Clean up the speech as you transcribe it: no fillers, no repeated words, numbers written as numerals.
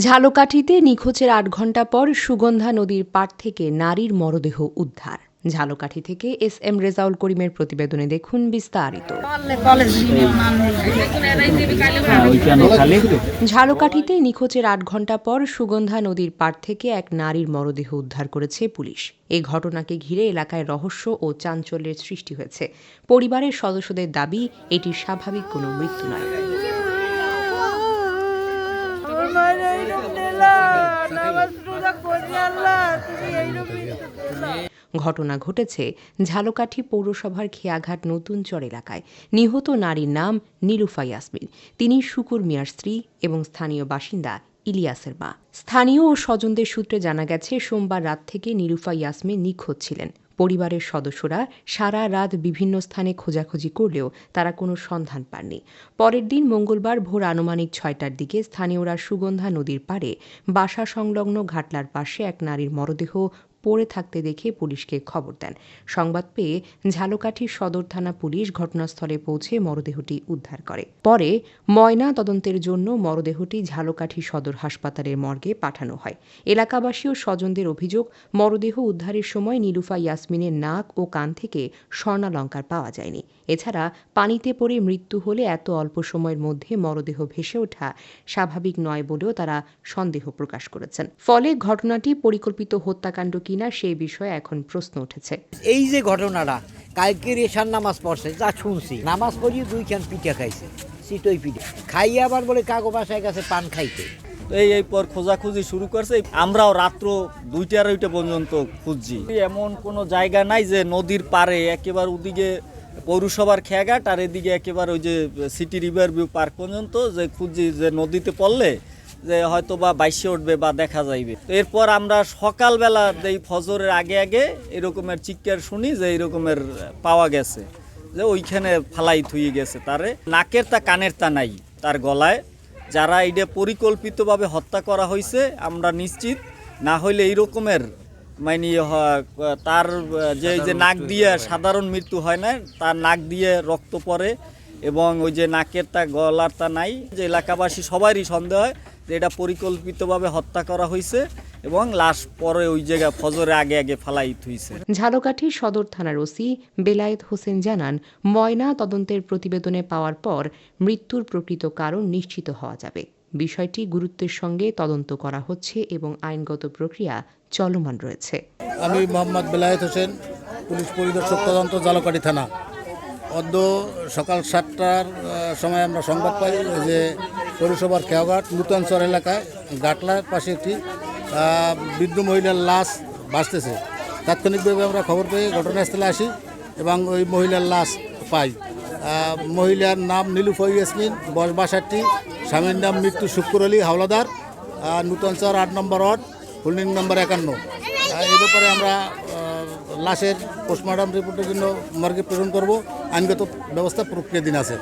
ঝালকাঠিতে নিখোঁজের ৮ ঘণ্টা পর সুগন্ধা নদীর পাড় থেকে নারীর মরদেহ উদ্ধার। ঝালকাঠি থেকে এস.এম. রেজাউল করিমের প্রতিবেদনে দেখুন বিস্তারিত। ঝালকাঠিতে নিখোঁজের ৮ ঘণ্টা পর সুগন্ধা নদীর পাড় থেকে এক নারীর মরদেহ উদ্ধার করেছে পুলিশ। এই ঘটনাকে ঘিরে এলাকায় রহস্য ও চাঞ্চল্যের সৃষ্টি হয়েছে। পরিবারের সদস্যদের দাবি, এটি স্বাভাবিক কোনো মৃত্যু নয়। ঘটনা ঘটেছে ঝালকাঠি পৌরসভার খেয়াঘাট নতুনচর এলাকায়। নিহত নারীর নাম নীলুফা ইয়াসমিন। তিনি শুকুর মিয়ার স্ত্রী এবং স্থানীয় বাসিন্দা ইলিয়াসের মা। স্থানীয় ও স্বজনদের সূত্রে জানা গেছে, সোমবার রাত থেকে নীলুফা ইয়াসমিন নিখোঁজ ছিলেন। পরিবারের সদস্যরা সারা রাত বিভিন্ন স্থানে খোঁজাখুঁজি করলেও তারা কোনো সন্ধান পাননি। পরের দিন মঙ্গলবার ভোর আনুমানিক ৬টার দিকে স্থানীয়রা সুগন্ধা নদীর পাড়ে বাসা সংলগ্ন ঘাটলার পাশে এক নারীর মরদেহ পড়ে থাকতে দেখে পুলিশকে খবর দেন। সংবাদ পেয়ে ঝালকাঠি সদর থানা পুলিশ ঘটনাস্থলে পৌঁছে মরদেহটি উদ্ধার করে। পরে ময়না তদন্তের জন্য মরদেহটি ঝালকাঠি সদর হাসপাতালের মর্গে পাঠানো হয়। এলাকাবাসী ও স্বজনদের অভিযোগ, মরদেহ উদ্ধারের সময় নীলুফা ইয়াসমিনের নাক ও কান থেকে স্বর্ণালংকার পাওয়া যায়নি। এছাড়া পানিতে পড়ে মৃত্যু হলে এত অল্প সময়ের মধ্যে মরদেহ ভেসে ওঠা স্বাভাবিক নয় বলেও তারা সন্দেহ প্রকাশ করেছেন। ফলে ঘটনাটি পরিকল্পিত হত্যাকাণ্ড কিনা সেই বিষয়ে এখন প্রশ্ন উঠেছে। এই যে ঘটনাটা, কালকের এশার নামাজ পড়ছে, যা শুনছি, নামাজ পড়িয়ে 2 খান পিঠা খাইছে, চিটই পিঠে খাইয়ে আবার বলে কাকো বাসায় গেছে পান খাইতে। এই পর খোঁজাখুঁজি শুরু করছে। আমরাও রাত্র 2টা পর্যন্ত খুঁজছি। এমন কোনো জায়গা নাই যে নদীর পারে একেবারে ওদিকে পৌরসভার খেয়াঘাট আর এদিকে একেবারে ওই যে সিটি রিভার ভিউ পার্ক পর্যন্ত যে খুঁজছি, যে নদীতে পড়লে যে হয়তো বা বাইশে উঠবে বা দেখা যাইবে। এরপর আমরা সকালবেলা এই ফজরের আগে আগে এরকমের চিৎকার শুনি যে এরকমের পাওয়া গেছে, যে ওইখানে ফালাই থুয়ে গেছে তারে। নাকের তা কানের তা নাই তার গলায়। যারা এটা পরিকল্পিতভাবে হত্যা করা হয়েছে আমরা নিশ্চিত। না হইলে এই রকমের মানে তার যে নাক দিয়ে সাধারণ মৃত্যু হয় না, তার নাক দিয়ে রক্ত পড়ে এবং ওই যে নাকের তা গলার তা নাই। যে এলাকাবাসী সবারই সন্দেহ হয় যে এটা পরিকল্পিতভাবে হত্যা করা হয়েছে এবং লাশ পরে ওই জায়গা ফজরে আগে আগে ফালাই থুইছে। ঝালকাঠি সদর থানার ওসি বেলায়েত হোসেন জানান, ময়না তদন্তের প্রতিবেদনে পাওয়ার পর মৃত্যুর প্রকৃত কারণ নিশ্চিত হওয়া যাবে। বিষয়টি গুরুত্বের সঙ্গে তদন্ত করা হচ্ছে এবং আইনগত প্রক্রিয়া চলমান রয়েছে। আমি মোহাম্মদ বেলায়েত হোসেন, পুলিশ পরিদর্শক তদন্ত, ঝালকাঠি থানা। অদ্য সকাল 7টার সময় আমরা সংবাদ পাই যে পৌরসভার খেয়াঘাট নূতনচর এলাকায় ঘাটলার পাশে একটি বৃদ্ধ মহিলার লাশ ভাসতেছে। তাৎক্ষণিকভাবে আমরা খবর পেয়ে ঘটনাস্থলে আসি এবং ওই মহিলার লাশ পাই। মহিলার নাম নীলুফা ইয়াসমিন, বয়স 62, স্বামীর নাম মৃত্যু শুক্কুর আলী হাওলাদার, নূতনচর 8 নম্বর ওয়ার্ড, হোল্ডিং নম্বর 51। এই ব্যাপারে আমরা লাশের পোস্টমর্টম রিপোর্টের জন্য মর্গে প্রেরণ করব। আইনগত ব্যবস্থা প্রক্রিয়াধীন আছে।